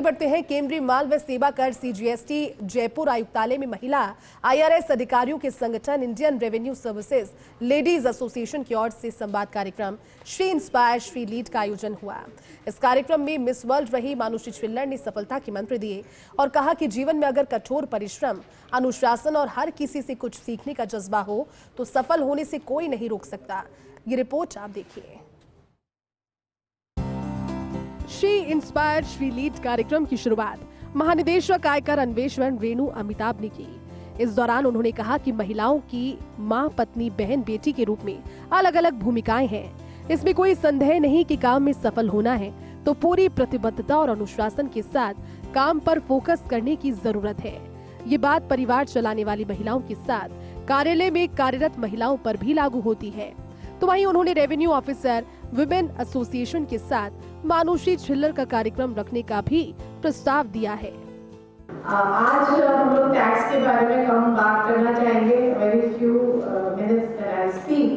आगे बढ़ते हैं। केंद्रीय माल व सेवा कर सीजीएसटी जयपुर आयुक्तालय में महिला आईआरएस अधिकारियों के संगठन Indian revenue services ladies association की ओर से संवाद कार्यक्रम श्री इंस्पायर श्री लीड का आयोजन हुआ। इस कार्यक्रम में मिस वर्ल्ड रही मानुषी छिल्लर ने सफलता के मंत्र दिए और कहा कि जीवन में अगर कठोर परिश्रम, अनुशासन और हर किसी से कुछ सीखने का जज्बा हो तो सफल होने से कोई नहीं रोक सकता। ये रिपोर्ट आप देखिए। श्री इंस्पायर श्री लीड कार्यक्रम की शुरुआत महानिदेशक आयकर अन्वेषण रेणु अमिताभ ने की। इस दौरान उन्होंने कहा कि महिलाओं की मां, पत्नी, बहन, बेटी के रूप में अलग अलग भूमिकाएं हैं। इसमें कोई संदेह नहीं कि काम में सफल होना है तो पूरी प्रतिबद्धता और अनुशासन के साथ काम पर फोकस करने की जरूरत है। ये बात परिवार चलाने वाली महिलाओं के साथ कार्यालय में कार्यरत महिलाओं पर भी लागू होती है। तो वहीं उन्होंने रेवेन्यू ऑफिसर विमेन एसोसिएशन के साथ मानुषी छिल्लर का कार्यक्रम रखने का भी प्रस्ताव दिया है। आज हम लोग टैक्स के बारे में कम बात करना चाहेंगे। Very few minutes that I speak,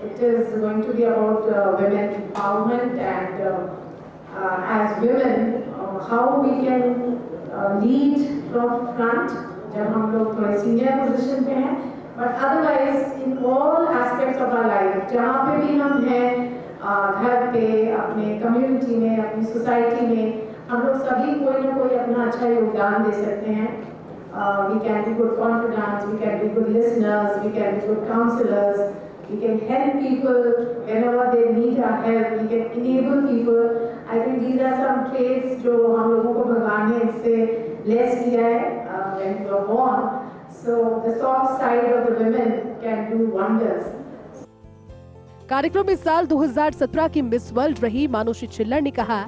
it is going to be about women empowerment and as women how we can lead from front जब हम लोग थोड़े सीनियर पोजीशन पे हैं, but otherwise in all aspects of our life जहाँ पे भी हम हैं, घर पे, अपने कम्युनिटी में, अपनी सोसाइटी में, हम लोग सभी कोई ना कोई अपना अच्छा योगदान दे सकते हैं। We can be good confidants, we can be good listeners, we can be good counsellors, we can help people whenever they need our help, we can enable people. I think these are some traits जो हम लोगों को भगवान ने इससे less किया है when we are born. So the soft side of the women can do wonders. कार्यक्रम में साल 2017 की मिस वर्ल्ड रही मानुषी छिल्लर ने कहा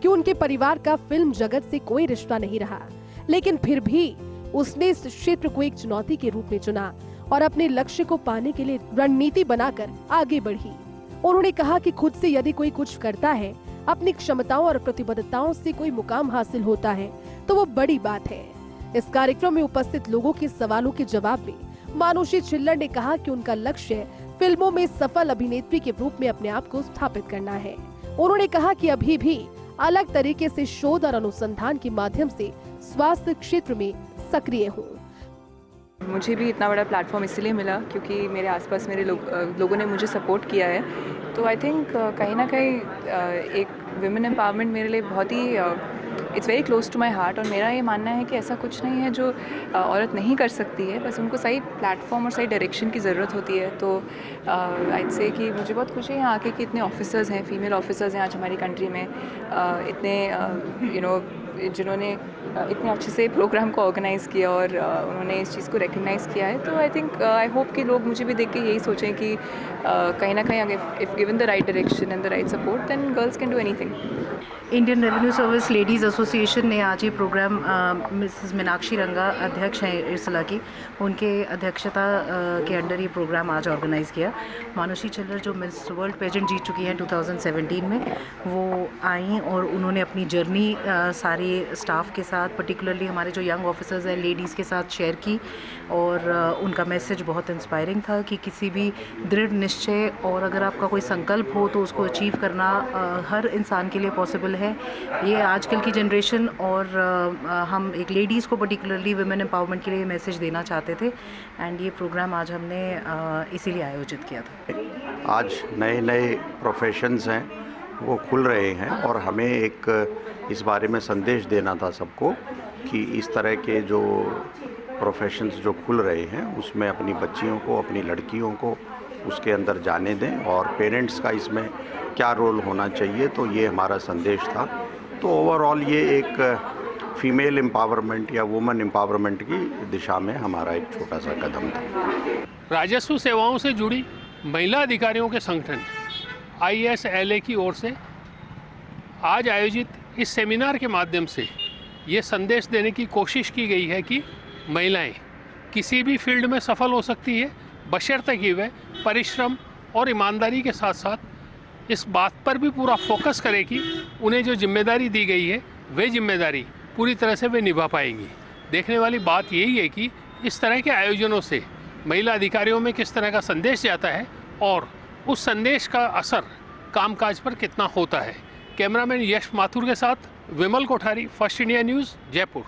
कि उनके परिवार का फिल्म जगत से कोई रिश्ता नहीं रहा, लेकिन फिर भी उसने इस क्षेत्र को एक चुनौती के रूप में चुना और अपने लक्ष्य को पाने के लिए रणनीति बनाकर आगे बढ़ी। उन्होंने कहा कि खुद से यदि कोई कुछ करता है, अपनी क्षमताओं और प्रतिबद्धताओं से कोई मुकाम हासिल होता है तो वो बड़ी बात है। इस कार्यक्रम में उपस्थित लोगों के सवालों के जवाब में मानुषी छिल्लर ने कहा कि उनका लक्ष्य फिल्मों में सफल अभिनेत्री के रूप में अपने आप को स्थापित करना है। उन्होंने कहा कि अभी भी अलग तरीके से शोध और अनुसंधान के माध्यम से स्वास्थ्य क्षेत्र में सक्रिय हूँ। मुझे भी इतना बड़ा प्लेटफॉर्म इसलिए मिला क्योंकि मेरे आसपास मेरे लोगों ने मुझे सपोर्ट किया है। तो आई थिंक कहीं ना कहीं एक विमेन एम्पावरमेंट मेरे लिए बहुत ही it's very close to my heart. और मेरा ये मानना है कि ऐसा कुछ नहीं है जो औरत नहीं कर सकती है, बस उनको सही प्लेटफॉर्म और सही डायरेक्शन की ज़रूरत होती है। तो आई से कि मुझे बहुत खुशी है यहाँ आके कि इतने ऑफिसर्स हैं, फीमेल ऑफिसर्स हैं आज हमारी कंट्री में, इतने जिन्होंने इतने अच्छे से प्रोग्राम को ऑर्गेनाइज़ किया और उन्होंने इस चीज़ को रिकग्नाइज़ किया है। तो आई थिंक आई होप कि लोग मुझे भी देख के यही सोचें कि कहीं ना कहीं अगर if given the right direction and the right support then girls can do anything. Indian revenue service ladies association ने आज ये प्रोग्राम मिसेस मीनाक्षी रंगा अध्यक्ष हैं इरसला की, उनके अध्यक्षता के अंडर ये प्रोग्राम आज ऑर्गेनाइज़ किया। मानुषी छिल्लर जो मिस वर्ल्ड पेजेंट जीत चुकी हैं 2017 में, वो आई और उन्होंने अपनी जर्नी सारे स्टाफ के साथ, पर्टिकुलरली हमारे जो यंग ऑफिसर्स हैं लेडीज़ के साथ शेयर की। और उनका मैसेज बहुत इंस्पायरिंग था कि किसी भी दृढ़ निश्चय और अगर आपका कोई संकल्प हो तो उसको अचीव करना हर इंसान के लिए पॉसिबल है। ये आजकल की जनरेशन और हम एक लेडीज़ को पर्टिकुलरली वुमेन एम्पावरमेंट के लिए मैसेज देना चाहते थे एंड ये प्रोग्राम आज हमने इसीलिए आयोजित किया था। आज नए नए प्रोफेशंस हैं वो खुल रहे हैं और हमें एक इस बारे में संदेश देना था सबको कि इस तरह के जो प्रोफेशंस जो खुल रहे हैं उसमें अपनी बच्चियों को, अपनी लड़कियों को उसके अंदर जाने दें और पेरेंट्स का इसमें क्या रोल होना चाहिए। तो ये हमारा संदेश था। तो ओवरऑल ये एक फीमेल एम्पावरमेंट या वुमेन एम्पावरमेंट की दिशा में हमारा एक छोटा सा कदम था। राजस्व सेवाओं से जुड़ी महिला अधिकारियों के संगठन ISLA की ओर से आज आयोजित इस सेमिनार के माध्यम से ये संदेश देने की कोशिश की गई है कि महिलाएं किसी भी फील्ड में सफल हो सकती है, बशर्ते कि वे परिश्रम और ईमानदारी के साथ साथ इस बात पर भी पूरा फोकस करें कि उन्हें जो जिम्मेदारी दी गई है वे जिम्मेदारी पूरी तरह से वे निभा पाएंगी। देखने वाली बात यही है कि इस तरह के आयोजनों से महिला अधिकारियों में किस तरह का संदेश जाता है और उस संदेश का असर कामकाज पर कितना होता है। कैमरामैन यश माथुर के साथ Vimal Kothari, first India news, Jaipur.